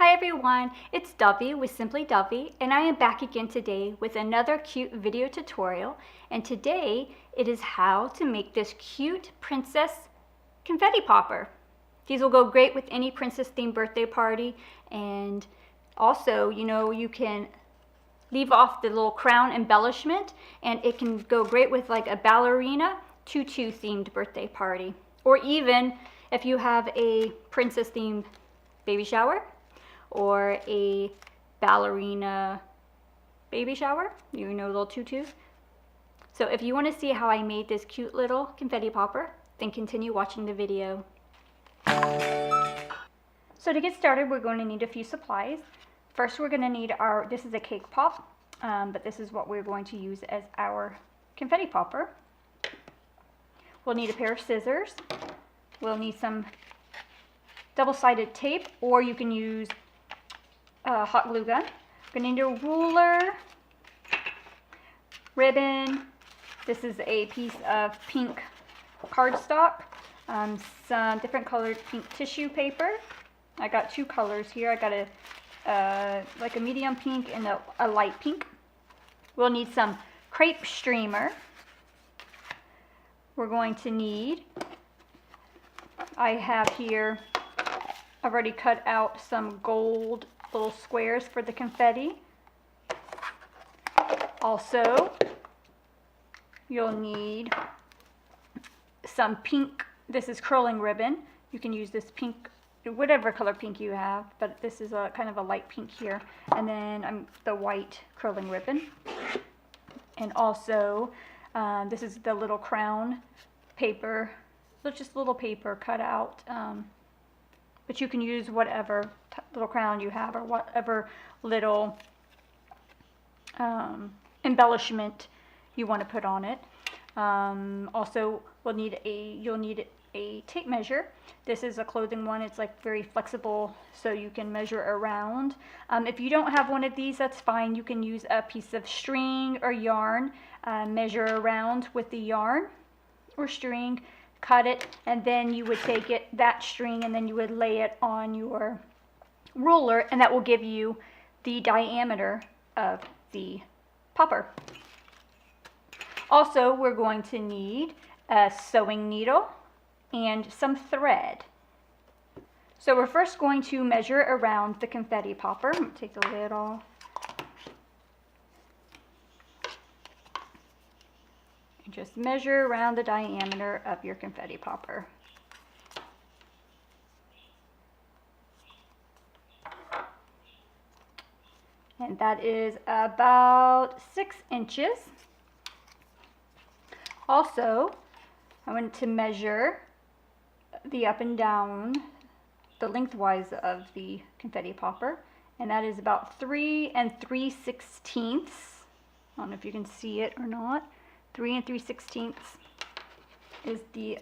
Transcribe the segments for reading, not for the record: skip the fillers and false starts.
Hi everyone, it's Dovie with Simply Dovie, and I am back again today with another cute video tutorial. And today it is how to make this cute princess confetti popper. These will go great with any princess themed birthday party, and also, you can leave off the little crown embellishment, and it can go great with like a ballerina tutu themed birthday party, or even if you have a princess themed baby shower or a ballerina baby shower, little tutus. So if you want to see how I made this cute little confetti popper, then continue watching the video. So to get started, we're going to need a few supplies. First, we're going to need this is a cake pop, but this is what we're going to use as our confetti popper. We'll need a pair of scissors. We'll need some double-sided tape, or you can use hot glue gun. We're going to need a ruler, ribbon. This is a piece of pink cardstock, some different colored pink tissue paper. I got two colors here. I got like a medium pink and a light pink. We'll need some crepe streamer. We're going to need, I have here, I've already cut out some gold little squares for the confetti. Also, you'll need some pink, this is curling ribbon. You can use this pink, whatever color pink you have, but this is a kind of a light pink here. And then the white curling ribbon. And also, this is the little crown paper. So just little paper cut out. But you can use whatever little crown you have, or whatever little embellishment you want to put on it. Also, you'll need a tape measure. This is a clothing one. It's like very flexible, so you can measure around. If you don't have one of these, that's fine. You can use a piece of string or yarn, measure around with the yarn or string, cut it, and then you would take that string, and then you would lay it on your ruler, and that will give you the diameter of the popper. Also, we're going to need a sewing needle and some thread. So we're first going to measure around the confetti popper. I'm going to take the lid off. And just measure around the diameter of your confetti popper. And that is about 6 inches. Also, I want to measure the up and down, the lengthwise of the confetti popper, and that is about 3 3/16. I don't know if you can see it or not. 3 3/16 is the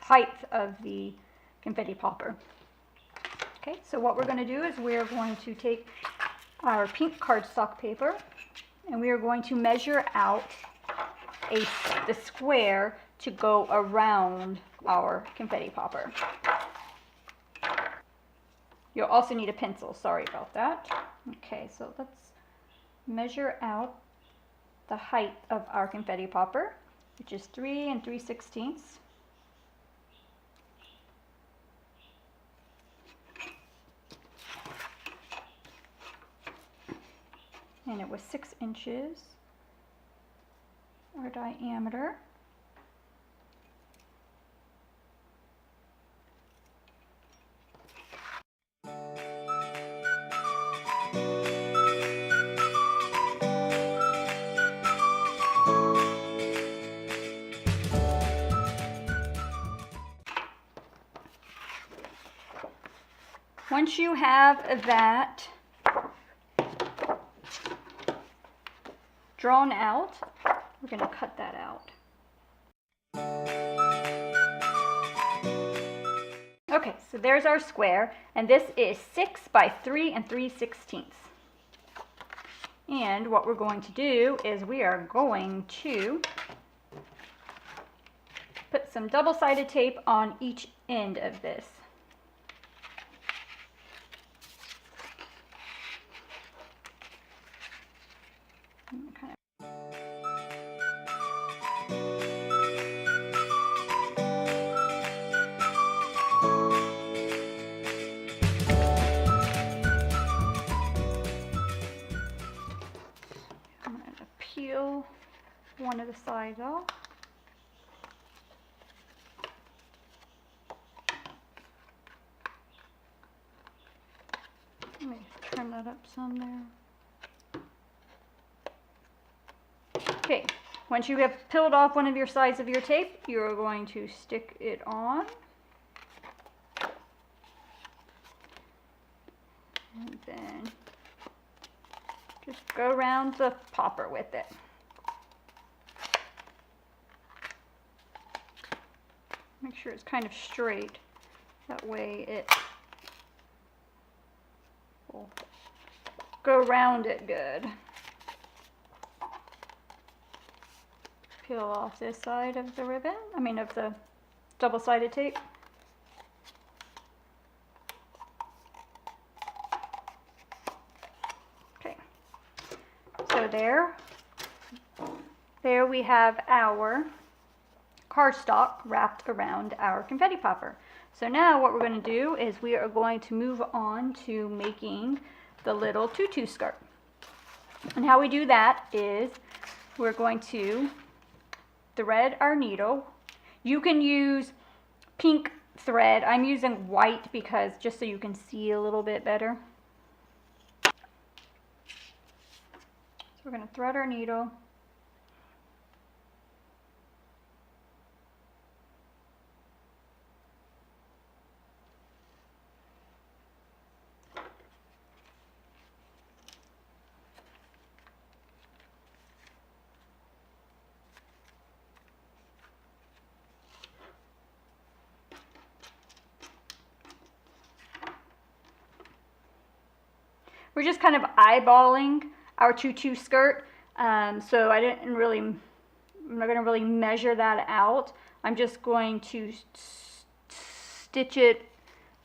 height of the confetti popper. Okay, so what we're going to do is we're going to take our pink cardstock paper, and we are going to measure out the square to go around our confetti popper. You'll also need a pencil, sorry about that. Okay, so let's measure out the height of our confetti popper, which is 3 3/16. And it was 6 inches, our diameter. Once you have that drawn out, we're going to cut that out. Okay, so there's our square, and this is 6 by 3 3/16. And what we're going to do is we are going to put some double-sided tape on each end of this. one of the sides off. Let me turn that up some there. Okay, once you have peeled off one of your sides of your tape, you're going to stick it on. And then just go around the popper with it. Make sure it's kind of straight. That way it will go around it good. Peel off this side of the ribbon, of the double-sided tape. Okay, so there we have our cardstock wrapped around our confetti popper. So now what we're going to do is we are going to move on to making the little tutu skirt. And how we do that is we're going to thread our needle. You can use pink thread. I'm using white because just so you can see a little bit better. So we're going to thread our needle. We're just kind of eyeballing our tutu skirt, so I'm not going to really measure that out. I'm just going to stitch it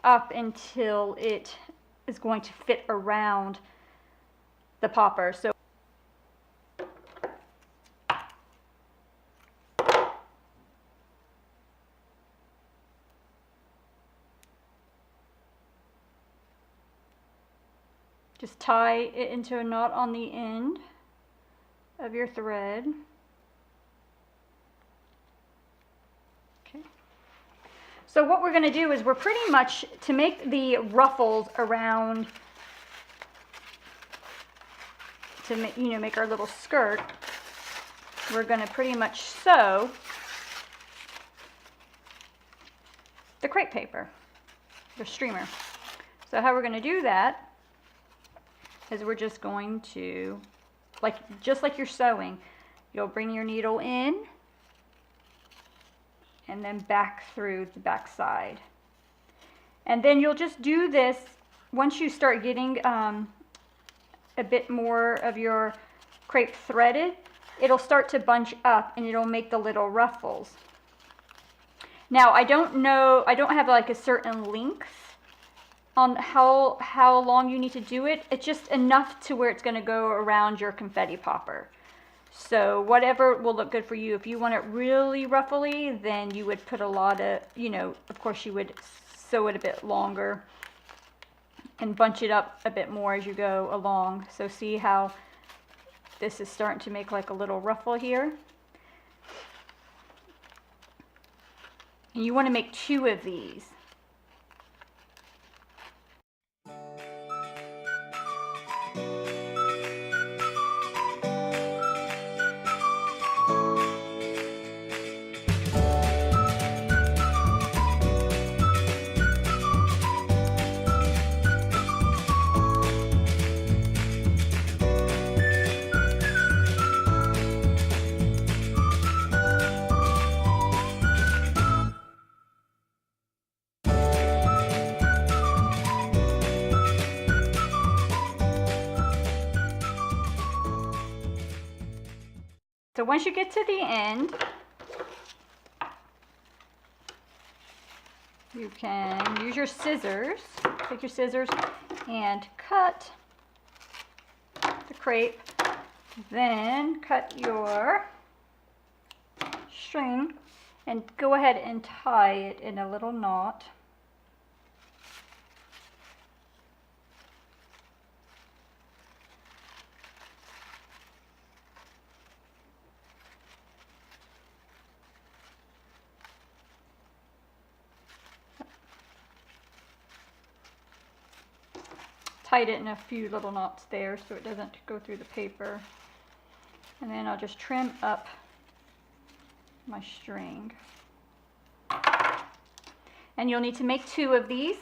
up until it is going to fit around the popper. So just tie it into a knot on the end of your thread. Okay. So what we're going to do is we're pretty much, to make the ruffles around, to make our little skirt, we're going to pretty much sew the crepe paper, the streamer. So how we're going to do that is we're just going to, just like you're sewing, you'll bring your needle in and then back through the back side. And then you'll just do this once you start getting a bit more of your crepe threaded. It'll start to bunch up and it'll make the little ruffles. Now I don't have like a certain length on how long you need to do it. It's just enough to where it's going to go around your confetti popper. So whatever will look good for you. If you want it really ruffly, then you would put a lot of, of course you would sew it a bit longer and bunch it up a bit more as you go along. So see how this is starting to make like a little ruffle here. And you want to make 2 of these. So once you get to the end, you can use your scissors, take your scissors and cut the crepe, then cut your string and go ahead and tie it in a little knot. tied it in a few little knots there so it doesn't go through the paper. And then I'll just trim up my string. And you'll need to make 2 of these.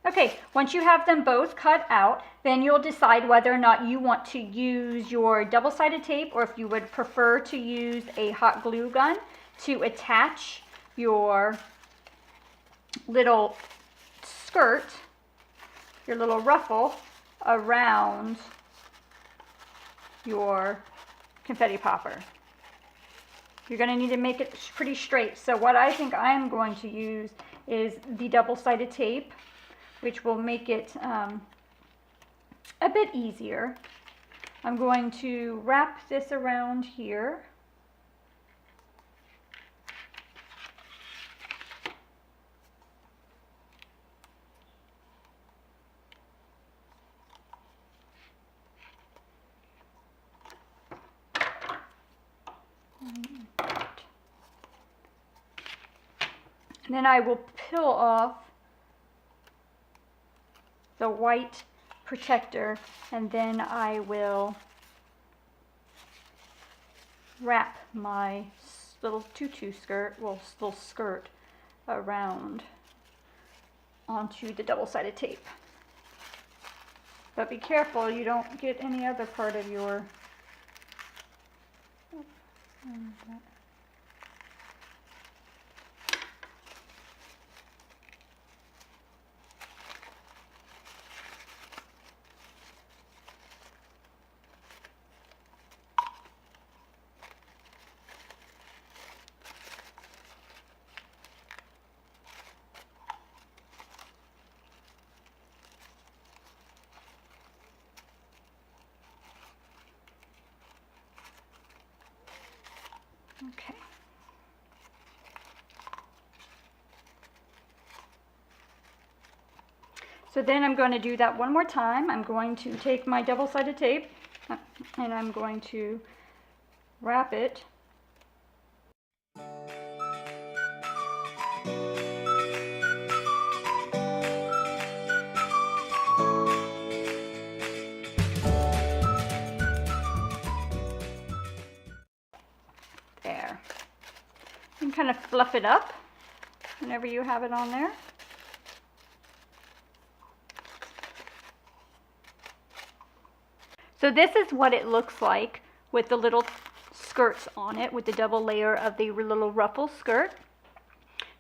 Okay, once you have them both cut out, then you'll decide whether or not you want to use your double-sided tape or if you would prefer to use a hot glue gun to attach your little skirt, your little ruffle around your confetti popper. You're going to need to make it pretty straight. So what I think I'm going to use is the double-sided tape, which will make it a bit easier. I'm going to wrap this around here. And then I will peel off the white protector, and then I will wrap my little tutu skirt, well, little skirt around onto the double-sided tape. But be careful you don't get any other part of your okay. So then I'm going to do that one more time. I'm going to take my double-sided tape and I'm going to wrap it . There. And kind of fluff it up whenever you have it on there. So this is what it looks like with the little skirts on it, with the double layer of the little ruffle skirt.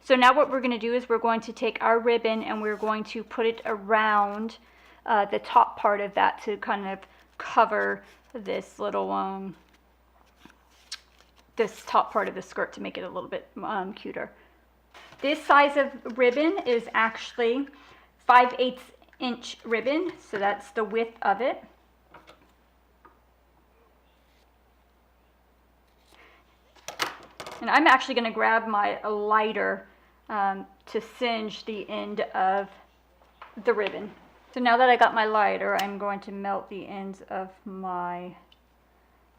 So now what we're going to do is we're going to take our ribbon and we're going to put it around the top part of that to kind of cover this little this top part of the skirt to make it a little bit cuter. This size of ribbon is actually 5/8 inch ribbon, so that's the width of it. And I'm actually going to grab my lighter to singe the end of the ribbon. So now that I got my lighter, I'm going to melt the ends of my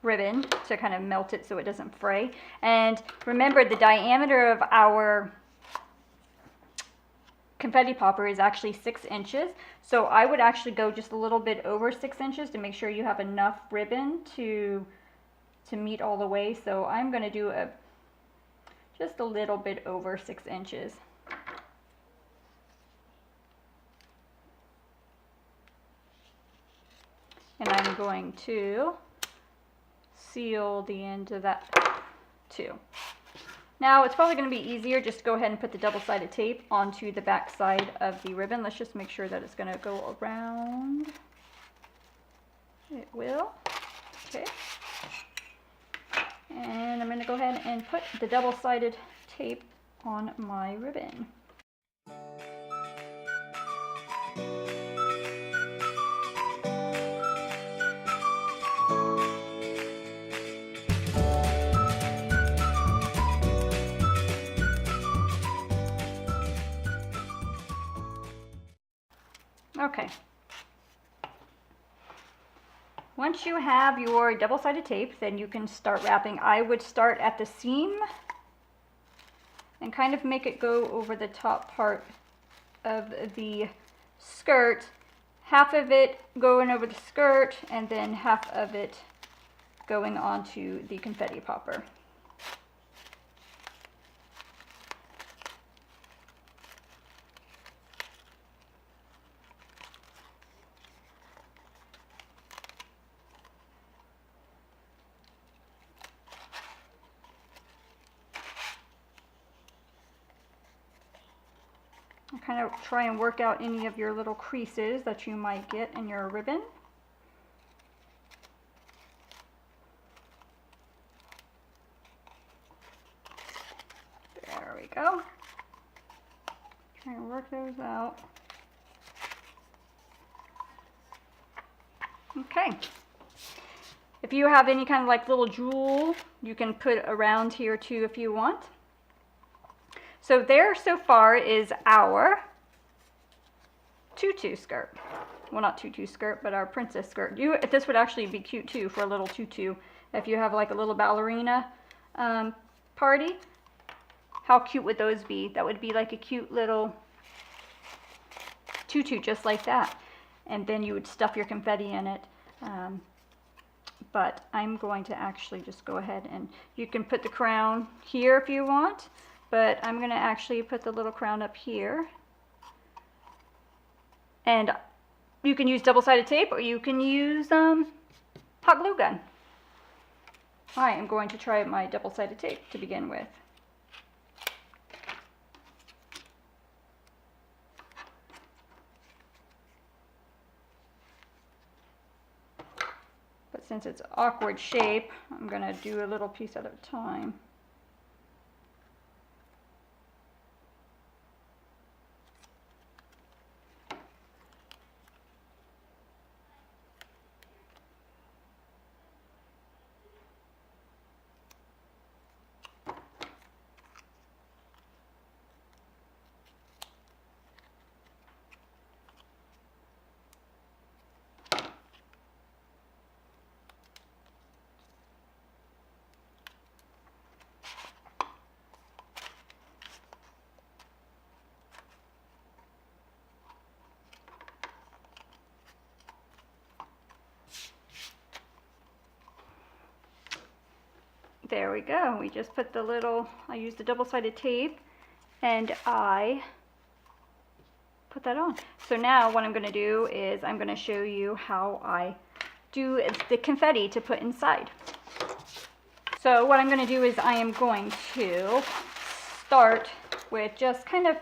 ribbon to kind of melt it so it doesn't fray. And remember, the diameter of our confetti popper is actually 6 inches. So I would actually go just a little bit over 6 inches to make sure you have enough ribbon to meet all the way. So I'm going to do just a little bit over 6 inches. And I'm going to seal the end of that too. Now it's probably going to be easier just to go ahead and put the double-sided tape onto the back side of the ribbon. Let's just make sure that it's going to go around. It will. Okay. And I'm going to go ahead and put the double-sided tape on my ribbon. Okay. once you have your double-sided tape, then you can start wrapping. I would start at the seam and kind of make it go over the top part of the skirt. Half of it going over the skirt and then half of it going onto the confetti popper. Kind of try and work out any of your little creases that you might get in your ribbon. There we go. Try and work those out. Okay. If you have any kind of like little jewel, you can put around here too if you want. So there so far is our tutu skirt. Well, not tutu skirt, but our princess skirt. This would actually be cute too for a little tutu. If you have like a little ballerina party, how cute would those be? That would be like a cute little tutu just like that. And then you would stuff your confetti in it. But I'm going to actually just go ahead and you can put the crown here if you want. But I'm going to actually put the little crown up here. And you can use double-sided tape or you can use hot glue gun. I am going to try my double-sided tape to begin with. But since it's awkward shape, I'm going to do a little piece at a time. There we go. We just put the little, I used the double-sided tape and I put that on. So now what I'm going to do is I'm going to show you how I do the confetti to put inside. So what I'm going to do is I am going to start with just kind of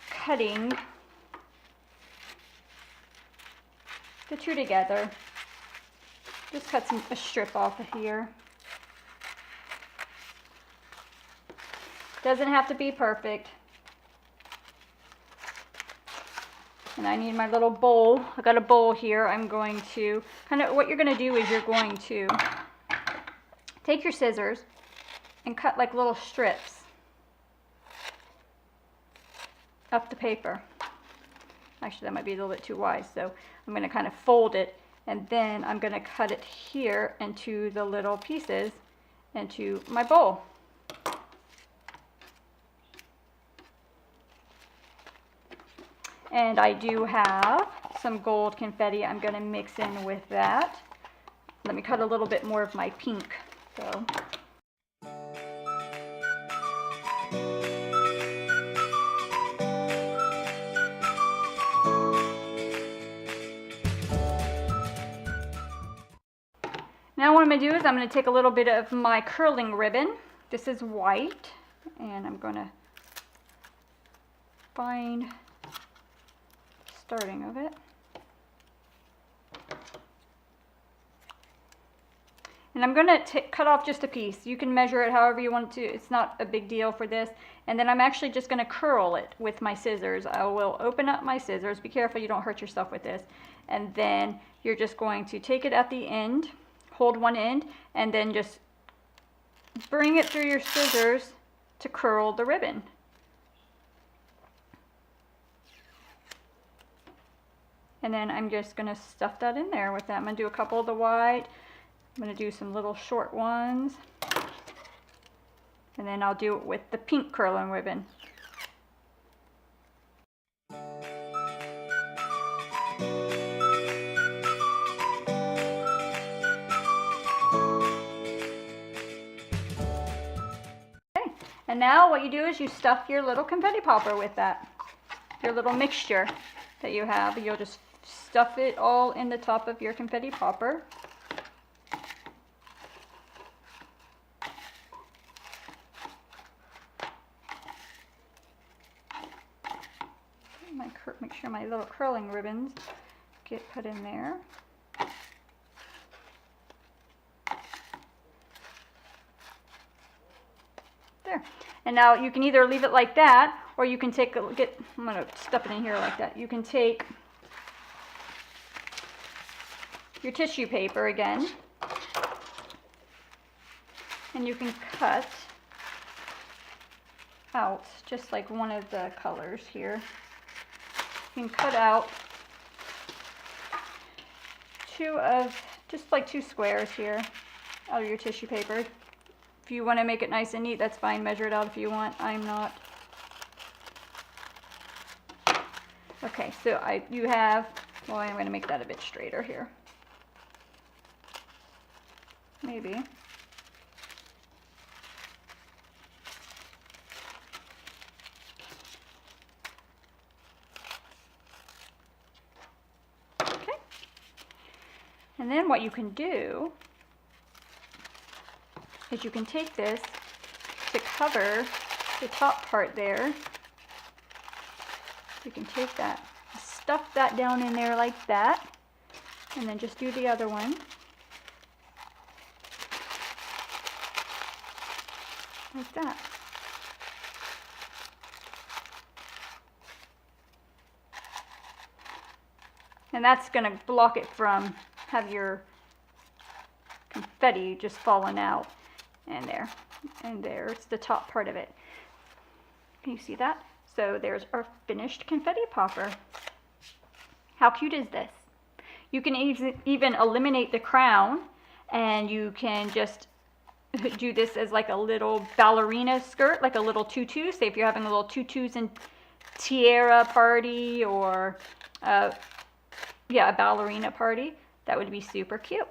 cutting the two together. Just cut a strip off of here. Doesn't have to be perfect. And I need my little bowl. I got a bowl here. I'm going to what you're going to do is you're going to take your scissors and cut like little strips up the paper. Actually, that might be a little bit too wide, so I'm going to kind of fold it. And then I'm going to cut it here into the little pieces into my bowl. And I do have some gold confetti I'm going to mix in with that. Let me cut a little bit more of my pink, though. Now what I'm going to do is I'm going to take a little bit of my curling ribbon. This is white, and I'm going to find the starting of it. And I'm going to cut off just a piece. You can measure it however you want to. It's not a big deal for this. And then I'm actually just going to curl it with my scissors. I will open up my scissors. Be careful you don't hurt yourself with this. And then you're just going to take it at the end. Hold one end and then just bring it through your scissors to curl the ribbon. And then I'm just going to stuff that in there with that. I'm going to do a couple of the white. I'm going to do some little short ones. And then I'll do it with the pink curling ribbon. Okay, and now what you do is you stuff your little confetti popper with that. Your little mixture that you have. You'll just stuff it all in the top of your confetti popper. Make sure my little curling ribbons get put in there. There. And now you can either leave it like that, or you can take I'm going to stuff it in here like that. You can take your tissue paper again, and you can cut out just like one of the colors here. You can cut out just like two squares here out of your tissue paper. If you want to make it nice and neat, that's fine. Measure it out if you want. I'm not. Okay, so you have, well, I'm going to make that a bit straighter here. Maybe. Okay. And then what you can do is you can take this to cover the top part there. You can take that, stuff that down in there like that, and then just do the other one. Like that. And that's going to block it from have your confetti just falling out. And there's the top part of it. Can you see that? So there's our finished confetti popper. How cute is this? You can even eliminate the crown, and you can just do this as like a little ballerina skirt, like a little tutu. Say if you're having a little tutus and tiara party, or yeah, a ballerina party, that would be super cute.